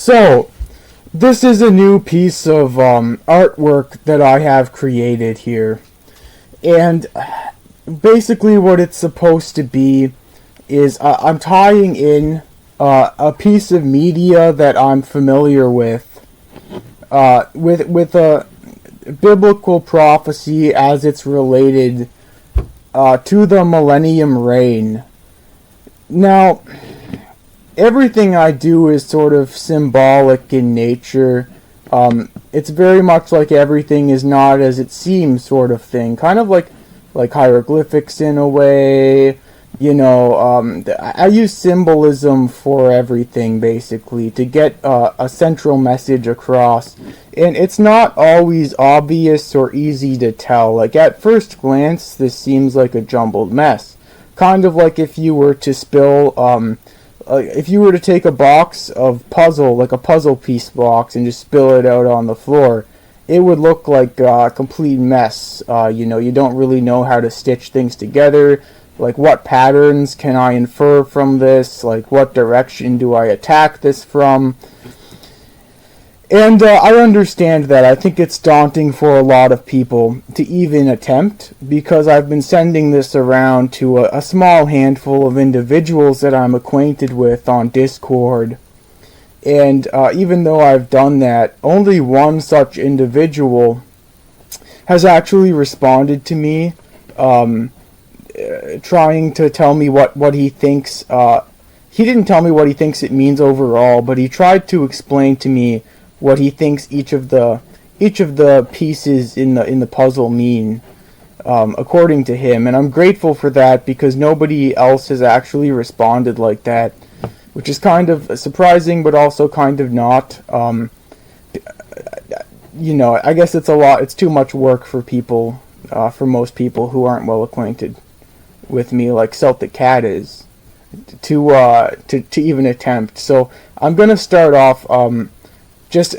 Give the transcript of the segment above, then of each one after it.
So, this is a new piece of artwork that I have created here. And basically what it's supposed to be is I'm tying in a piece of media that I'm familiar with a biblical prophecy as it's related to the millennium reign. Now, everything I do is sort of symbolic in nature. It's very much like everything is not as it seems sort of thing. Kind of like hieroglyphics in a way. You know, I use symbolism for everything, basically, to get a central message across. And it's not always obvious or easy to tell. Like, at first glance, this seems like a jumbled mess. Kind of like if you were to spill, if you were to take a box of puzzle, like a puzzle piece box, and just spill it out on the floor, it would look like a complete mess. You know, you don't really know how to stitch things together. Like, what patterns can I infer from this? Like, what direction do I attack this from? And I understand that. I think it's daunting for a lot of people to even attempt, because I've been sending this around to a small handful of individuals that I'm acquainted with on Discord. And even though I've done that, only one such individual has actually responded to me, trying to tell me what he thinks. He didn't tell me what he thinks it means overall, but he tried to explain to me what he thinks each of the pieces in the puzzle mean, according to him. And I'm grateful for that, because nobody else has actually responded like that, which is kind of surprising, but also kind of not. You know, I guess it's too much work for people, for most people who aren't well acquainted with me, like Celtic Cat is, to even attempt. So I'm gonna start off just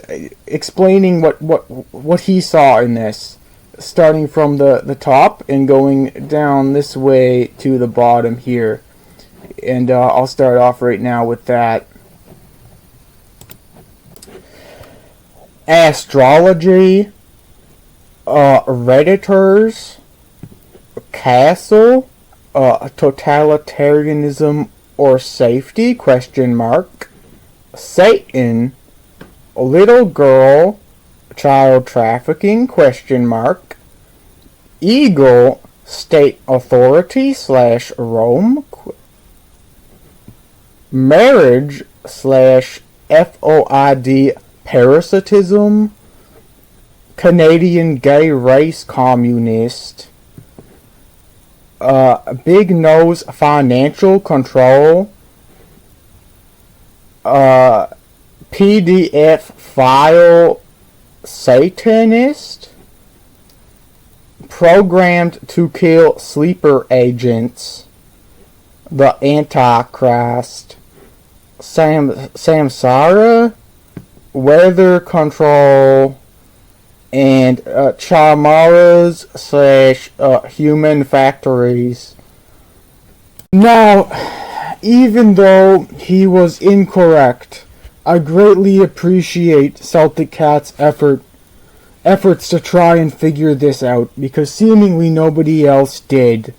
explaining what he saw in this, starting from the top and going down this way to the bottom here. And I'll start off right now with that. Astrology, Redditors, Castle, totalitarianism or safety, ? Satan, little girl, child trafficking, ? Eagle, state authority / Rome, marriage / FOID, parasitism, Canadian gay race communist, big nose financial control, PDF file satanist, programmed to kill sleeper agents, the Antichrist, Samsara, weather control, and Chamaras / human factories. Now, even though he was incorrect, I greatly appreciate Celtic Cat's efforts to try and figure this out, because seemingly nobody else did.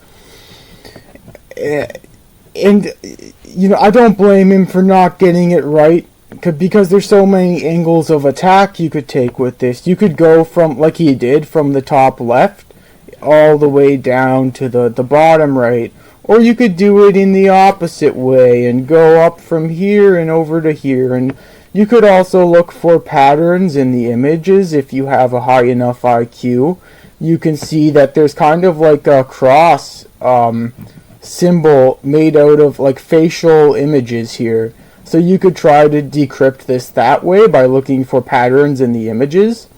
And, you know, I don't blame him for not getting it right, because there's so many angles of attack you could take with this. You could go from, like he did, from the top left all the way down to the bottom right. Or you could do it in the opposite way and go up from here and over to here. And you could also look for patterns in the images if you have a high enough IQ. You can see that there's kind of like a cross symbol made out of like facial images here. So you could try to decrypt this that way by looking for patterns in the images.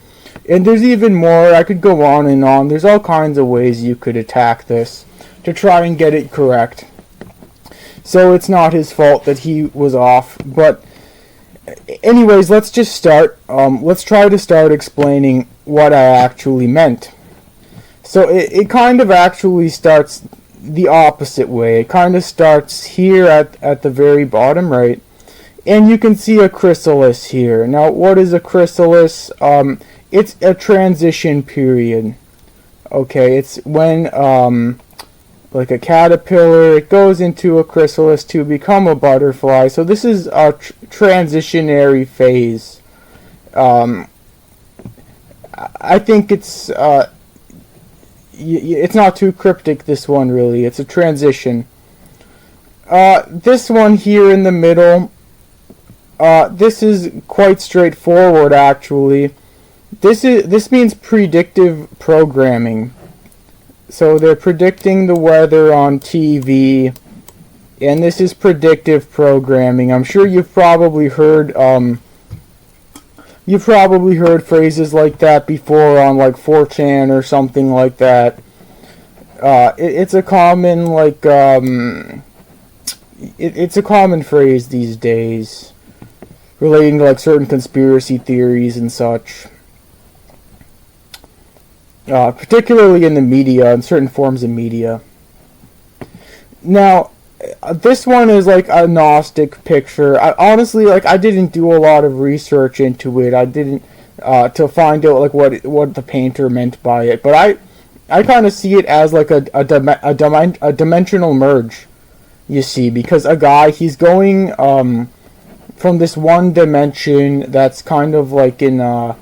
And there's even more. I could go on and on. There's all kinds of ways you could attack this to try and get it correct. So it's not his fault that he was off. But anyways, let's just start. Let's try to start explaining what I actually meant. So it kind of actually starts the opposite way. It kind of starts here at the very bottom right. And you can see a chrysalis here. Now, what is a chrysalis? It's a transition period. Okay, it's when, like a caterpillar, it goes into a chrysalis to become a butterfly. So this is a transitionary phase. I think it's not too cryptic, this one, really. It's a transition. This one here in the middle, this is quite straightforward, actually. This means predictive programming. So they're predicting the weather on TV, and this is predictive programming. I'm sure you've probably heard phrases like that before on like 4chan or something like that. It's a common it's a common phrase these days, relating to like certain conspiracy theories and such. Particularly in the media, in certain forms of media. Now, this one is like a Gnostic picture. I didn't do a lot of research into it. I didn't to find out like what the painter meant by it. But I kind of see it as like a dimensional merge. You see, because a guy, he's going from this one dimension that's kind of like in a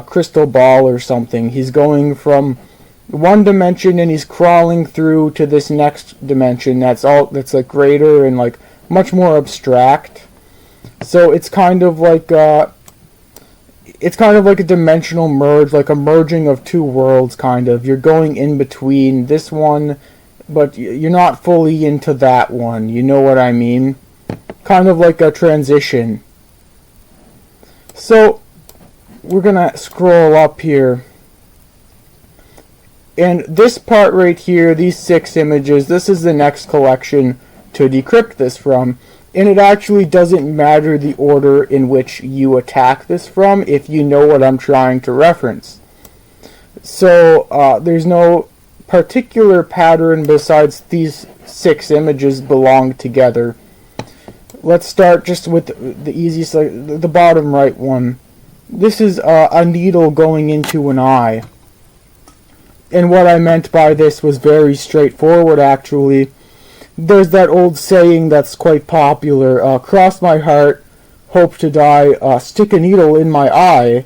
crystal ball or something. He's going from one dimension and he's crawling through to this next dimension that's like greater and like much more abstract. So it's kind of like a dimensional merge, like a merging of two worlds, kind of. You're going in between this one, but you're not fully into that one. You know what I mean? Kind of like a transition. So we're gonna scroll up here, and this part right here, these 6 images, this is the next collection to decrypt this from, and it actually doesn't matter the order in which you attack this from if you know what I'm trying to reference. So there's no particular pattern besides these 6 images belong together. Let's start just with the easiest, the bottom right one. This is a needle going into an eye. And what I meant by this was very straightforward, actually. There's that old saying that's quite popular, cross my heart, hope to die, stick a needle in my eye.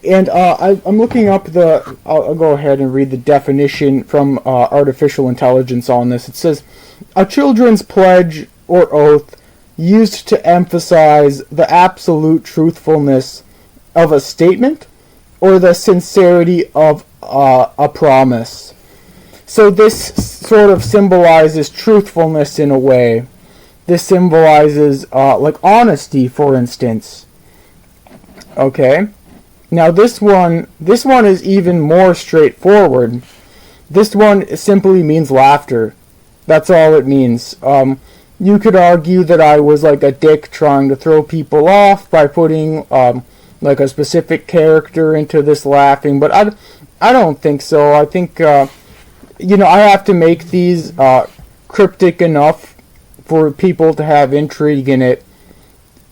And I'm looking up I'll go ahead and read the definition from artificial intelligence on this. It says, a children's pledge or oath used to emphasize the absolute truthfulness of a statement or the sincerity of a promise. So this sort of symbolizes truthfulness in a way. This symbolizes like honesty, for instance. Okay. Now this one is even more straightforward. This one simply means laughter. That's all it means. You could argue that I was like a dick trying to throw people off by putting like a specific character into this laughing, but I don't think so. I think I have to make these cryptic enough for people to have intrigue in it,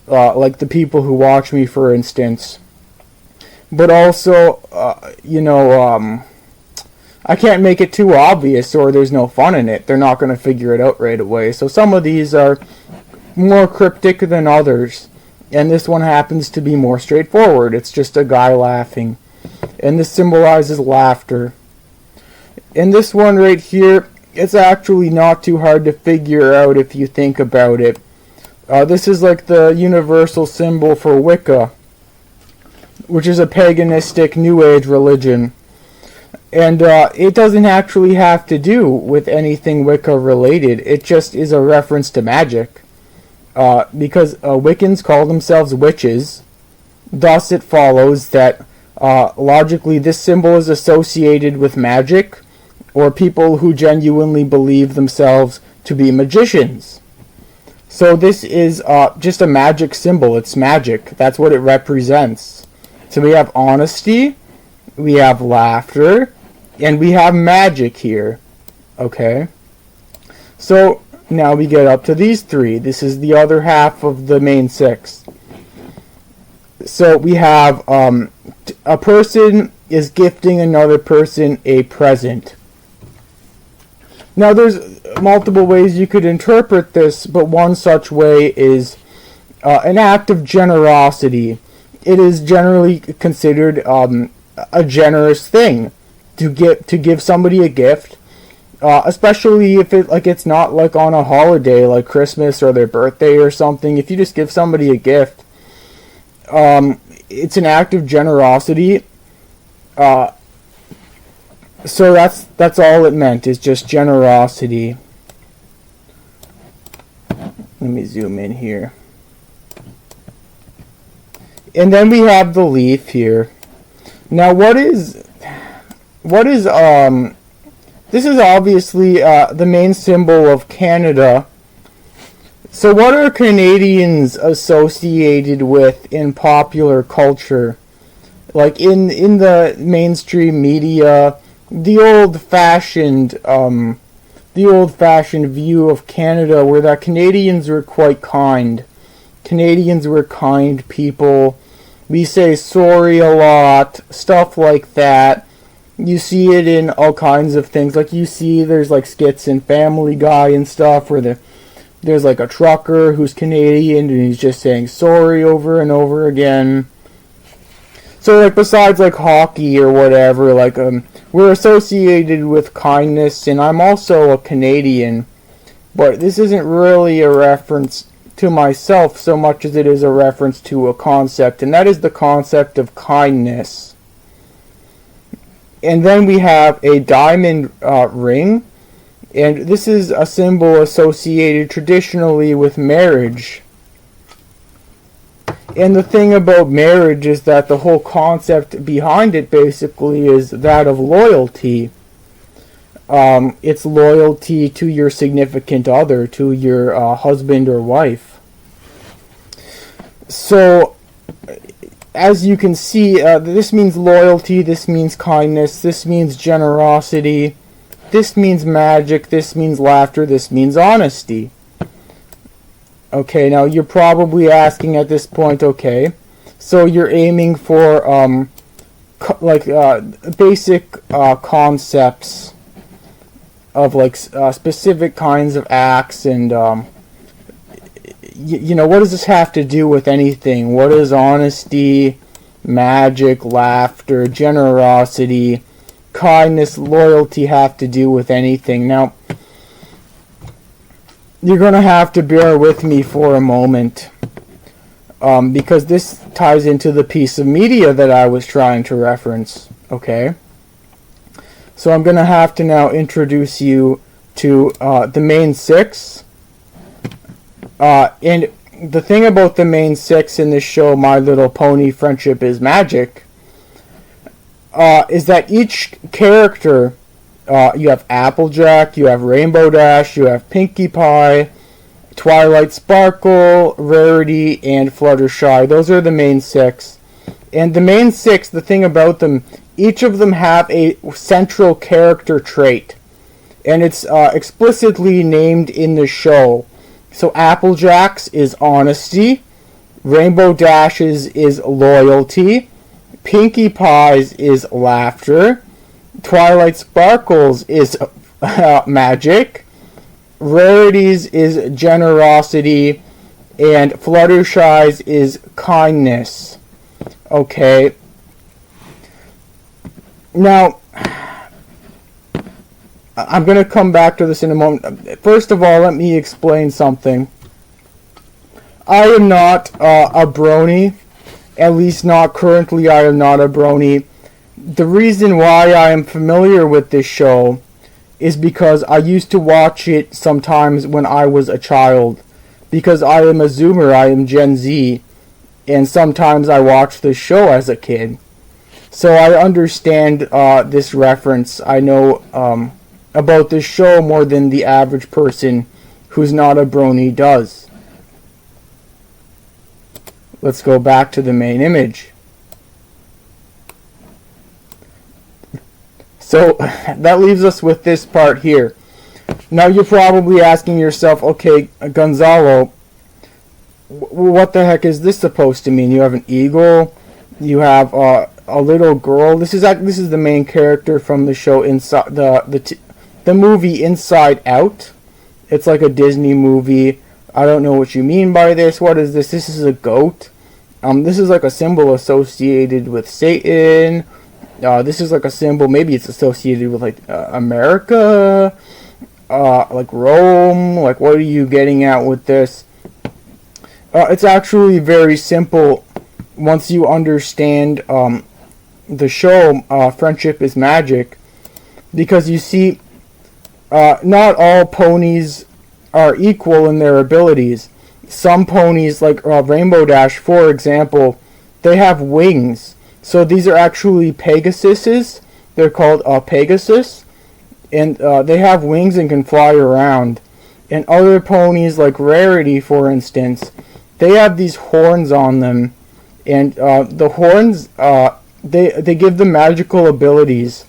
like the people who watch me, for instance. But also, I can't make it too obvious or there's no fun in it. They're not going to figure it out right away. So some of these are more cryptic than others. And this one happens to be more straightforward. It's just a guy laughing. And this symbolizes laughter. And this one right here, it's actually not too hard to figure out if you think about it. This is like the universal symbol for Wicca, which is a paganistic New Age religion. And it doesn't actually have to do with anything Wicca related. It just is a reference to magic. Because Wiccans call themselves witches. Thus it follows that logically this symbol is associated with magic, or people who genuinely believe themselves to be magicians. So this is just a magic symbol. It's magic. That's what it represents. So we have honesty, we have laughter, and we have magic here. Okay? So Now we get up to these three. This is the other half of the main six. So we have a person is gifting another person a present. Now there's multiple ways you could interpret this, but one such way is an act of generosity. It is generally considered a generous thing to give somebody a gift, especially if it's not like on a holiday like Christmas or their birthday or something. If you just give somebody a gift, it's an act of generosity. So that's all it meant, is just generosity. Let me zoom in here. And then we have the leaf here. Now what is this is obviously the main symbol of Canada. So what are Canadians associated with in popular culture? Like in the mainstream media, the old-fashioned view of Canada were that Canadians were quite kind. Canadians were kind people. We say sorry a lot, stuff like that. You see it in all kinds of things. Like you see there's like skits in Family Guy and stuff where there's like a trucker who's Canadian and he's just saying sorry over and over again. So like besides like hockey or whatever, like we're associated with kindness, and I'm also a Canadian, but this isn't really a reference to myself so much as it is a reference to a concept, and that is the concept of kindness. And then we have a diamond ring, and this is a symbol associated traditionally with marriage. And the thing about marriage is that the whole concept behind it basically is that of loyalty. It's loyalty to your significant other, to your husband or wife. So, as you can see, this means loyalty, this means kindness, this means generosity, this means magic, this means laughter, this means honesty. Okay, now you're probably asking at this point, okay, so you're aiming for basic concepts of like specific kinds of acts, and you know, what does this have to do with anything? What does honesty, magic, laughter, generosity, kindness, loyalty have to do with anything? Now, you're going to have to bear with me for a moment, because this ties into the piece of media that I was trying to reference, okay? So I'm going to have to now introduce you to the main six. And the thing about the main six in this show, My Little Pony: Friendship is Magic, is that each character, you have Applejack, you have Rainbow Dash, you have Pinkie Pie, Twilight Sparkle, Rarity, and Fluttershy. Those are the main six. And the main six, the thing about them, each of them have a central character trait. And it's explicitly named in the show. So Applejack's is honesty, Rainbow Dash's is loyalty, Pinkie Pie's is laughter, Twilight Sparkle's is magic, Rarity's is generosity, and Fluttershy's is kindness. Okay. Now, I'm going to come back to this in a moment. First of all, let me explain something. I am not a brony. At least not currently, I am not a brony. The reason why I am familiar with this show is because I used to watch it sometimes when I was a child. Because I am a Zoomer, I am Gen Z, and sometimes I watched this show as a kid. So I understand this reference. I know about this show more than the average person who's not a brony does. Let's go back to the main image. So that leaves us with this part here. Now you're probably asking yourself, okay, Gonzalo, what the heck is this supposed to mean? You have an eagle, you have a little girl. This is the main character from the show inside the movie Inside Out. It's like a Disney movie. I don't know what you mean by this. What is this? This is a goat. This is like a symbol associated with Satan. This is like a symbol. Maybe it's associated with like America, like Rome. Like, what are you getting at with this? It's actually very simple once you understand the show Friendship is Magic, because you see, not all ponies are equal in their abilities. Some ponies, like Rainbow Dash, for example, they have wings. So these are actually Pegasuses. They're called Pegasus, and they have wings and can fly around. And other ponies, like Rarity, for instance, they have these horns on them, and the horns they give them magical abilities.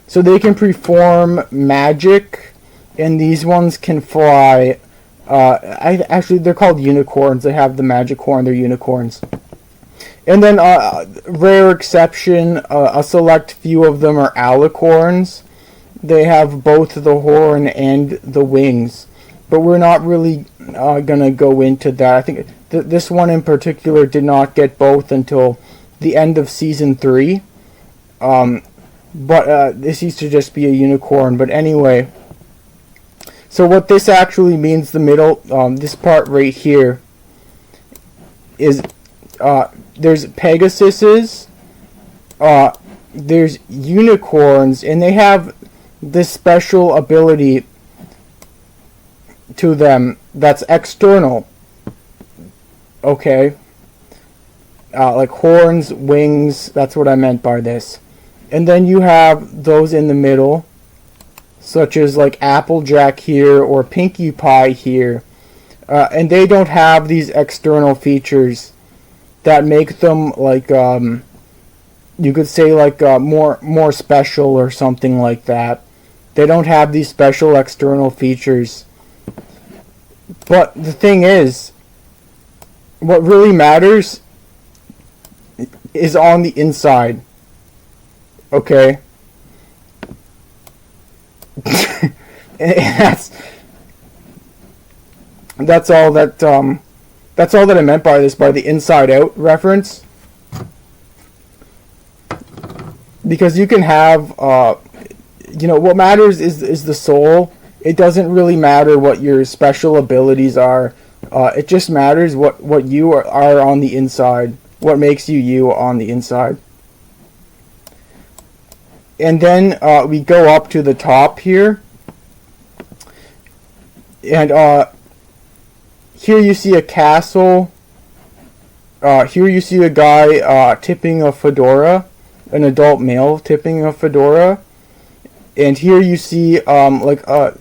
So they can perform magic, and these ones can fly. Actually, they're called unicorns. They have the magic horn. They're unicorns. And then, rare exception, a select few of them are alicorns. They have both the horn and the wings. But we're not really going to go into that. I think this one in particular did not get both until the end of Season 3. But this used to just be a unicorn. But anyway, so what this actually means, the middle, this part right here, is there's Pegasuses, there's unicorns, and they have this special ability to them that's external. Okay? Like horns, wings, that's what I meant by this. And then you have those in the middle, such as like Applejack here or Pinkie Pie here. And they don't have these external features that make them like you could say like more special or something like that. They don't have these special external features. But the thing is, what really matters is on the inside. Okay? And that's all that I meant by this, by the Inside Out reference. Because you can have what matters is the soul. It doesn't really matter what your special abilities are. It just matters what you are on the inside. What makes you on the inside. And then we go up to the top here. And here you see a castle. Here you see a guy tipping a fedora. An adult male tipping a fedora. And here you see the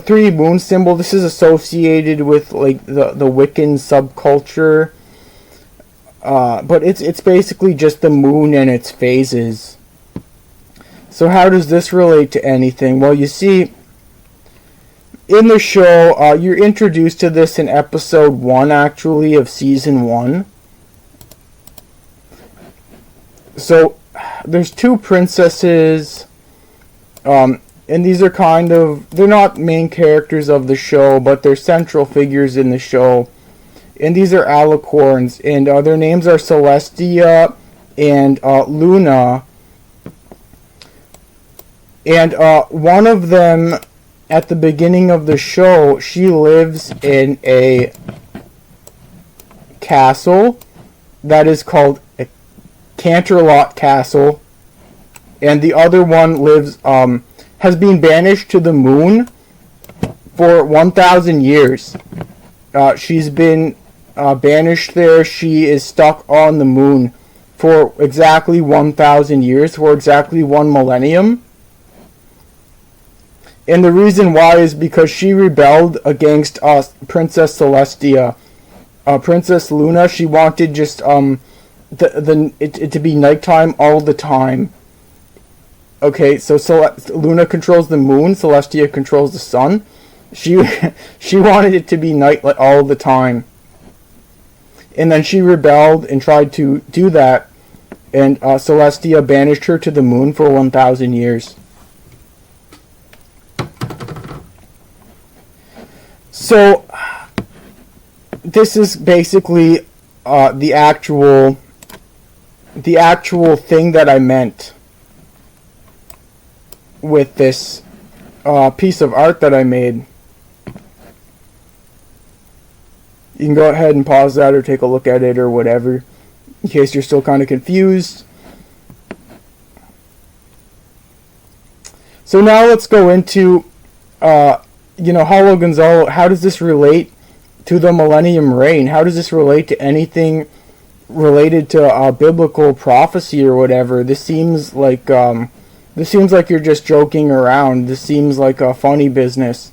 three moon symbol. This is associated with like the Wiccan subculture. But it's basically just the moon and its phases. So how does this relate to anything? Well, you see, in the show, you're introduced to this in episode 1, actually, of season 1. So there's two princesses, and these are they're not main characters of the show, but they're central figures in the show. And these are alicorns, and their names are Celestia and Luna. And one of them, at the beginning of the show, she lives in a castle that is called a Canterlot Castle. And the other one has been banished to the moon for 1,000 years. She's been banished there. She is stuck on the moon for exactly 1,000 years, for exactly 1 millennium. And the reason why is because she rebelled against Princess Celestia. Princess Luna, she wanted just it to be nighttime all the time. Okay, so Luna controls the moon, Celestia controls the sun. She she wanted it to be night all the time, and then she rebelled and tried to do that, and Celestia banished her to the moon for 1,000 years. So this is basically the actual thing that I meant with this piece of art that I made. You can go ahead and pause that or take a look at it or whatever, in case you're still kind of confused. So now let's go into, Hollow Gonzalo. How does this relate to the Millennium Reign? How does this relate to anything related to biblical prophecy or whatever? This seems like you're just joking around. This seems like a funny business.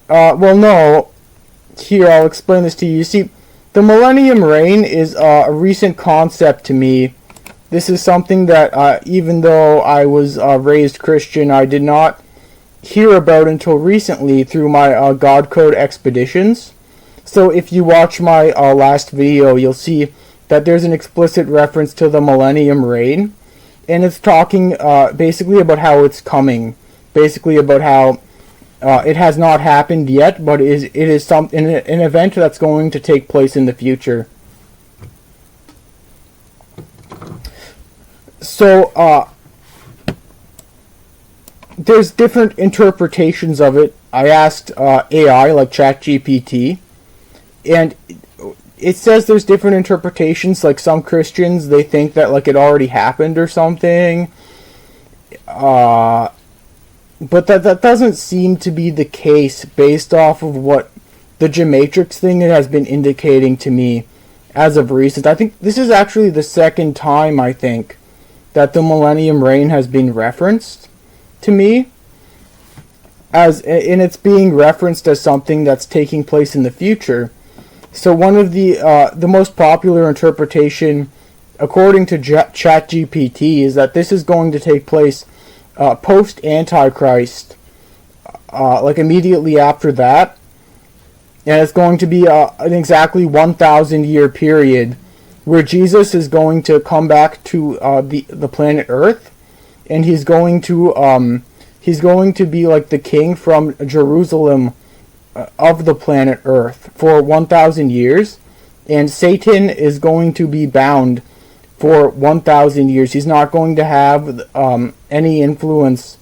Well, no. Here, I'll explain this to you. You see, the Millennium Reign is a recent concept to me. This is something that, even though I was raised Christian, I did not hear about until recently through my God Code expeditions. So if you watch my last video, you'll see that there's an explicit reference to the Millennium Reign. And it's talking basically about how it's coming. Basically about how it has not happened yet, but it is an event that's going to take place in the future. So there's different interpretations of it. I asked AI like ChatGPT, and it says there's different interpretations. Like some Christians, they think that like it already happened or something. But that doesn't seem to be the case based off of what the Gematrix thing has been indicating to me as of recent. I think this is actually the second time, I think, that the Millennium Reign has been referenced to me. And it's being referenced as something that's taking place in the future. So one of the most popular interpretation, according to ChatGPT, is that this is going to take place post-Antichrist, like immediately after that, and it's going to be an exactly 1,000 year period where Jesus is going to come back to the planet Earth, and he's going to be like the king from Jerusalem of the planet Earth for 1,000 years, and Satan is going to be bound for 1,000 years. He's not going to have any influence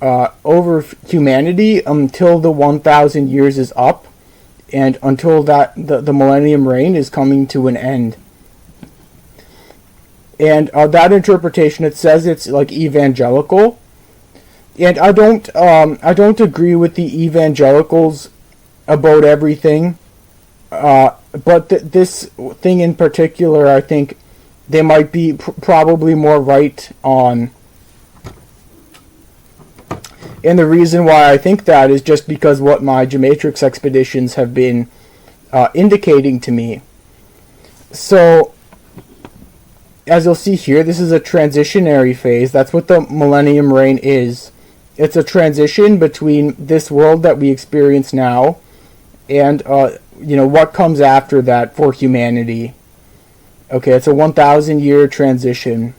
over humanity until the 1,000 years is up, and until that the Millennium Reign is coming to an end. And that interpretation, it says it's like evangelical, and I don't agree with the evangelicals about everything, but this thing in particular, I think they might be probably more right on. And the reason why I think that is just because what my Gematrix expeditions have been indicating to me. So, as you'll see here, this is a transitionary phase. That's what the Millennium Reign is. It's a transition between this world that we experience now and what comes after that for humanity. Okay, it's a 1,000 year transition.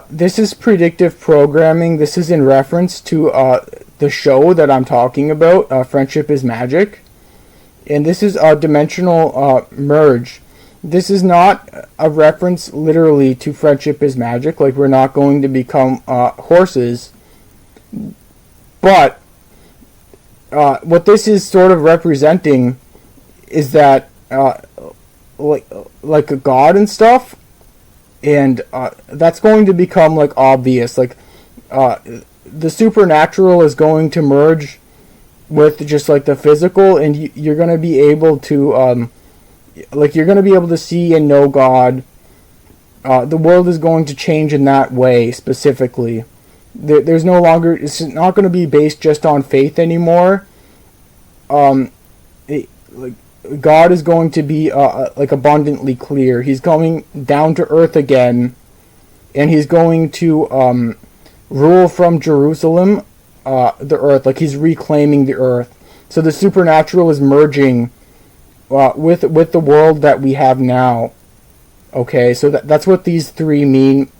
This is predictive programming. This is in reference to the show that I'm talking about, Friendship is Magic. And this is a dimensional merge. This is not a reference literally to Friendship is Magic, like we're not going to become horses. But what this is sort of representing is that like a god and stuff, and that's going to become like obvious. Like the supernatural is going to merge with just like the physical, and you're going to be able to you're going to be able to see and know God. The world is going to change in that way specifically. There's no longer, it's not going to be based just on faith anymore. God is going to be like abundantly clear. He's coming down to earth again, and he's going to rule from Jerusalem, the earth. Like he's reclaiming the earth. So the supernatural is merging with the world that we have now. Okay, so that's what these three mean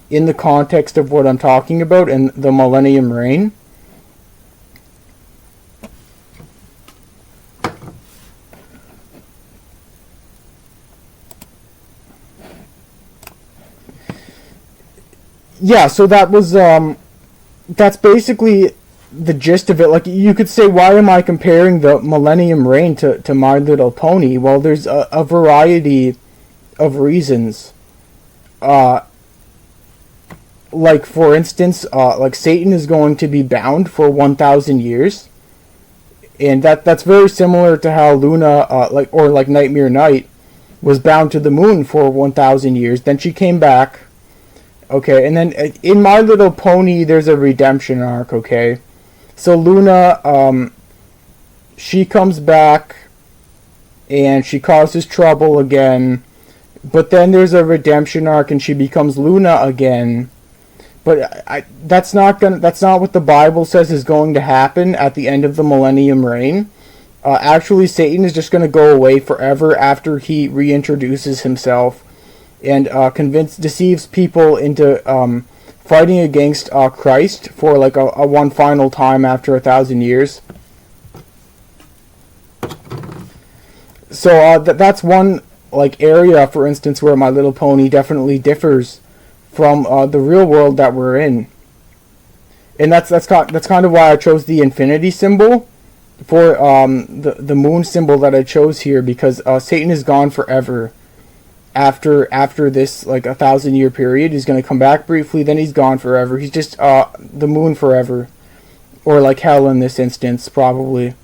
in the context of what I'm talking about and the millennium reign. Yeah, so that's basically the gist of it. Like, you could say, why am I comparing the millennium reign to My Little Pony? Well, there's a variety of reasons. Like, for instance, like Satan is going to be bound for 1,000 years, and that's very similar to how Luna, like Nightmare Night, was bound to the moon for 1,000 years. Then she came back. Okay, and then in My Little Pony, there's a redemption arc. Okay, so Luna, she comes back, and she causes trouble again. But then there's a redemption arc, and she becomes Luna again. But that's not what the Bible says is going to happen at the end of the millennium reign. Actually, Satan is just going to go away forever after he reintroduces himself, and deceives people into fighting against Christ for like a one final time after 1,000 years. So that's one like area, for instance, where My Little Pony definitely differs from the real world that we're in, and that's kind of why I chose the infinity symbol for the moon symbol that I chose here, because Satan is gone forever. After this like 1,000-year period, he's going to come back briefly, then he's gone forever. He's just the moon forever, or like hell in this instance, probably.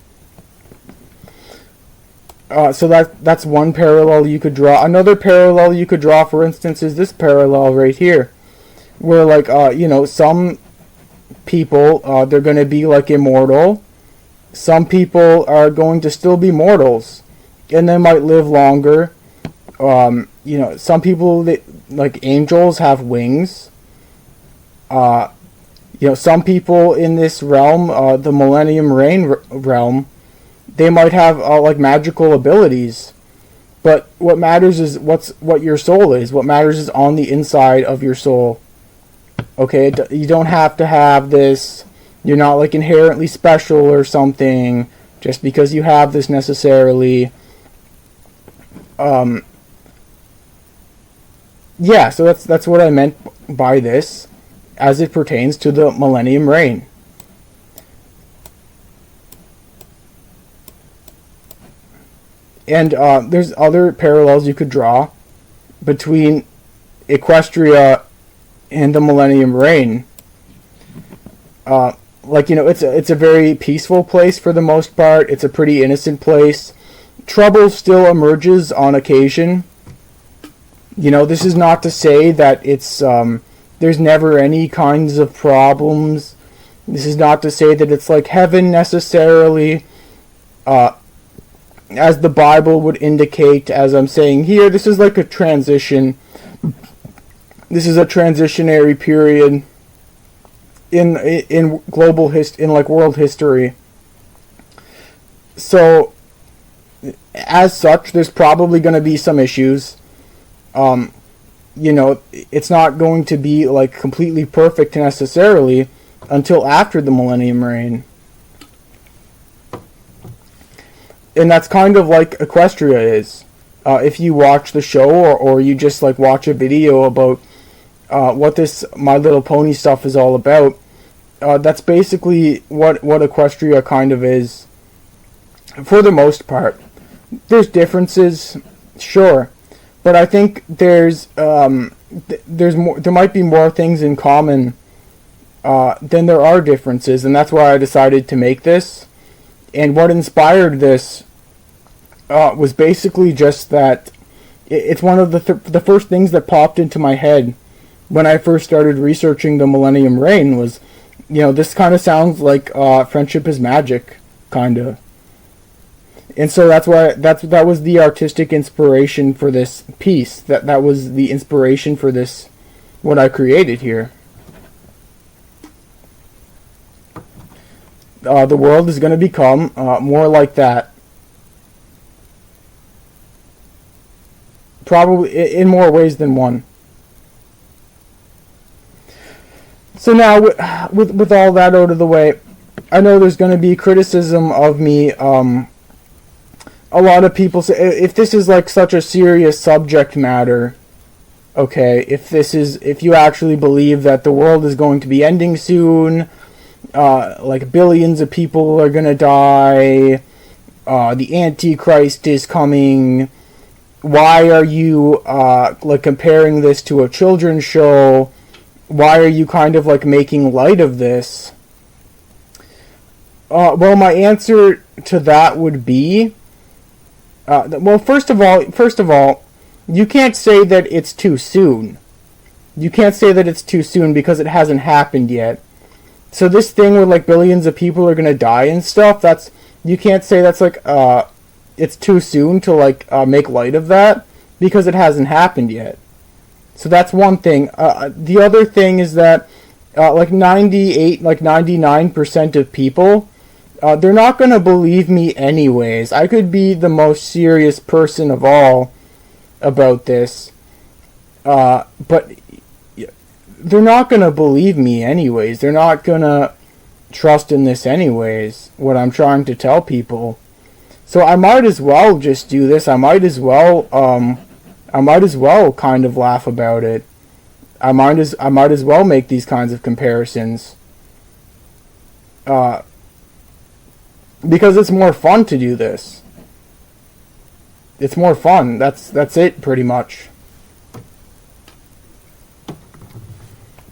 So that's one parallel you could draw. Another parallel you could draw, for instance, is this parallel right here, where like some people they're going to be like immortal. Some people are going to still be mortals, and they might live longer. Some people, like angels, have wings. Some people in this realm, the Millennium Reign realm, they might have like magical abilities. But what matters is what your soul is. What matters is on the inside of your soul. Okay, you don't have to have this. You're not like inherently special or something just because you have this necessarily. Yeah, so that's what I meant by this as it pertains to the Millennium Reign. And there's other parallels you could draw between Equestria and the Millennium Reign. It's a very peaceful place for the most part. It's a pretty innocent place. Trouble still emerges on occasion. This is not to say that it's there's never any kinds of problems. This is not to say that it's like heaven necessarily. As the Bible would indicate, as I'm saying here, this is like a transition. This is a transitionary period in global in like world history. So, as such, there's probably going to be some issues. It's not going to be like completely perfect necessarily until after the Millennium Reign. And that's kind of like Equestria is. If you watch the show or you just like watch a video about what this My Little Pony stuff is all about, that's basically what Equestria kind of is. For the most part, there's differences, sure, but I think there's more. There might be more things in common than there are differences, and that's why I decided to make this. And what inspired this was basically just that it's one of the first things that popped into my head when I first started researching the Millennium Reign was, this kind of sounds like Friendship is Magic, kind of. And so that's why that was the artistic inspiration for this piece. That was the inspiration for this what I created here. The world is going to become more like that. Probably in more ways than one. So now, with all that out of the way, I know there's going to be criticism of me. A lot of people say, if this is like such a serious subject matter, okay, if you actually believe that the world is going to be ending soon, like billions of people are going to die, the Antichrist is coming, why are you like comparing this to a children's show? Why are you kind of like making light of this? Well, my answer to that would be, well, first of all, you can't say that it's too soon. You can't say that it's too soon because it hasn't happened yet. So this thing where like billions of people are gonna die and stuff, you can't say that's like it's too soon to like make light of that because it hasn't happened yet. So that's one thing. The other thing is that like 99% of people, they're not going to believe me anyways. I could be the most serious person of all about this, but they're not going to believe me anyways. They're not going to trust in this anyways, what I'm trying to tell people. So I might as well just do this. I might as well kind of laugh about it. I might as well make these kinds of comparisons. Because it's more fun to do this. It's more fun. That's it, pretty much.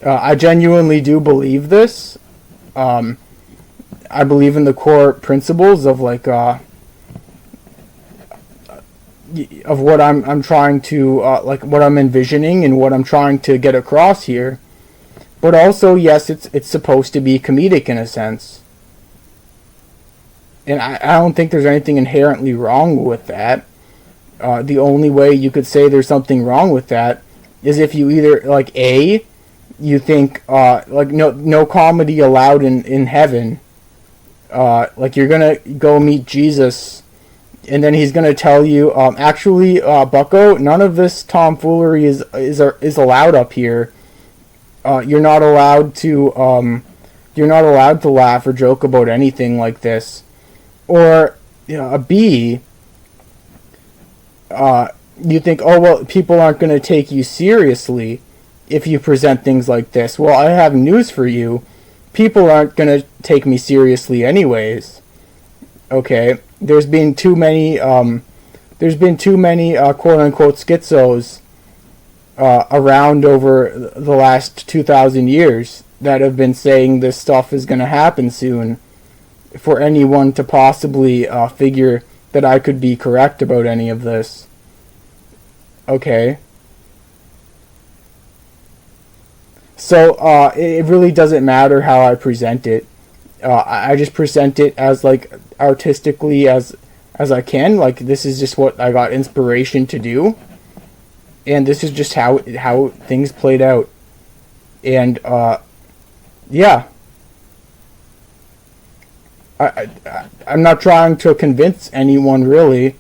I genuinely do believe this. I believe in the core principles of like of what I'm trying to like what I'm envisioning and what I'm trying to get across here. But also, yes, it's supposed to be comedic in a sense. And I don't think there's anything inherently wrong with that. The only way you could say there's something wrong with that is if you either, like, A, you think, like, no comedy allowed in heaven. Like, you're gonna go meet Jesus, and then he's gonna tell you, actually, bucko, none of this tomfoolery is allowed up here. You're not allowed to laugh or joke about anything like this. Or a B, you think, oh, well, people aren't going to take you seriously if you present things like this. Well, I have news for you. People aren't going to take me seriously anyways. Okay? There's been too many quote-unquote schizos around over the last 2,000 years that have been saying this stuff is going to happen soon, for anyone to possibly figure that I could be correct about any of this. Okay. So it really doesn't matter how I present it. I just present it as like artistically as I can. Like, this is just what I got inspiration to do, and this is just how things played out. And yeah. I'm not trying to convince anyone, really,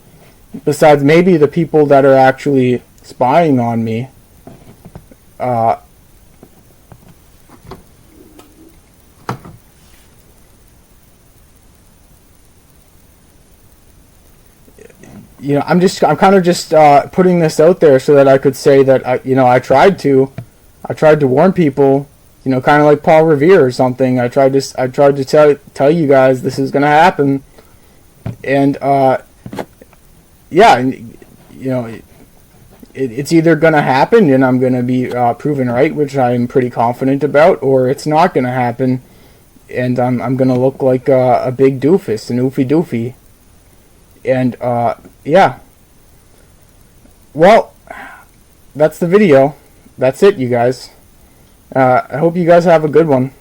besides maybe the people that are actually spying on me. I'm kind of just putting this out there so that I could say that I tried to warn people. Kind of like Paul Revere or something. I tried to tell you guys this is gonna happen, and yeah, it's either gonna happen and I'm gonna be proven right, which I'm pretty confident about, or it's not gonna happen, and I'm gonna look like a big doofus, an oofy doofy, and yeah. Well, that's the video. That's it, you guys. I hope you guys have a good one.